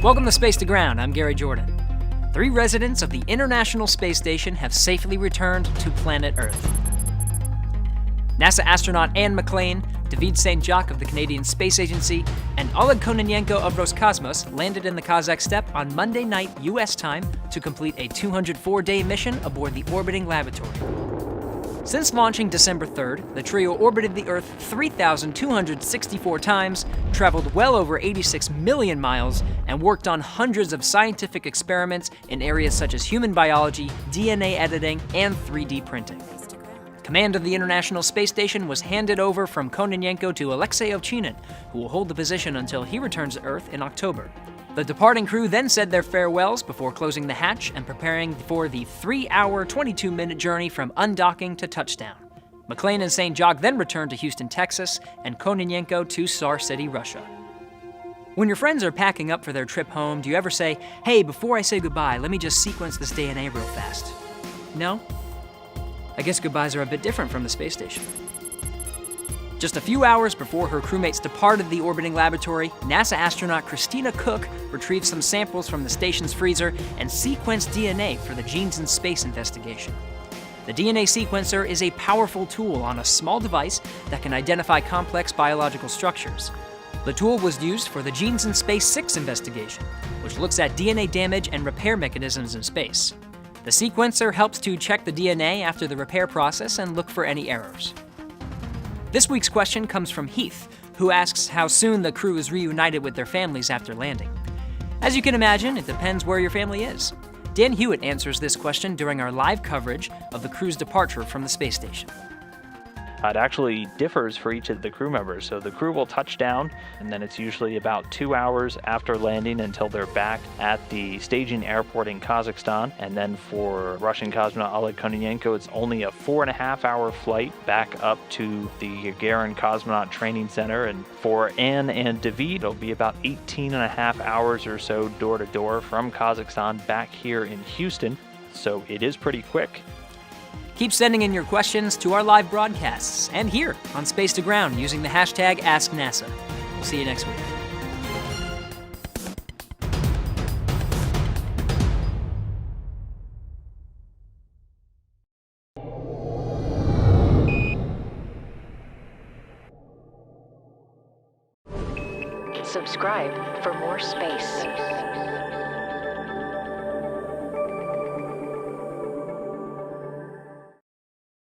Welcome to Space to Ground. I'm Gary Jordan. 3 residents of the International Space Station have safely returned to planet Earth. NASA astronaut Anne McClain, David St. Jacques of the Canadian Space Agency, and Oleg Kononenko of Roscosmos landed in the Kazakh steppe on Monday night U.S. time to complete a 204-day mission aboard the orbiting laboratory. Since launching December 3rd, the trio orbited the Earth 3,264 times, traveled well over 86 million miles, and worked on hundreds of scientific experiments in areas such as human biology, DNA editing, and 3D printing. Command of the International Space Station was handed over from Kononenko to Alexei Ovchinin, who will hold the position until he returns to Earth in October. The departing crew then said their farewells before closing the hatch and preparing for the 3-hour, 22-minute journey from undocking to touchdown. McClain and St. Jacques then returned to Houston, Texas, and Kononenko to Sar City, Russia. When your friends are packing up for their trip home, do you ever say, "Hey, before I say goodbye, let me just sequence this DNA real fast"? No? I guess goodbyes are a bit different from the space station. Just a few hours before her crewmates departed the orbiting laboratory, NASA astronaut Christina Cook retrieved some samples from the station's freezer and sequenced DNA for the Genes in Space investigation. The DNA sequencer is a powerful tool on a small device that can identify complex biological structures. The tool was used for the Genes in Space 6 investigation, which looks at DNA damage and repair mechanisms in space. The sequencer helps to check the DNA after the repair process and look for any errors. This week's question comes from Heath, who asks how soon the crew is reunited with their families after landing. As you can imagine, it depends where your family is. Dan Hewitt answers this question during our live coverage of the crew's departure from the space station. It actually differs for each of the crew members. So the crew will touch down, and then it's usually about 2 hours after landing until they're back at the staging airport in Kazakhstan. And then for Russian cosmonaut Oleg Kononenko, it's only a 4.5-hour flight back up to the Gagarin Cosmonaut Training Center. And for Anne and David, it'll be about 18.5 hours or so door-to-door from Kazakhstan back here in Houston. So it is pretty quick. Keep sending in your questions to our live broadcasts and here on Space to Ground using the hashtag AskNASA. We'll see you next week. Subscribe for more space.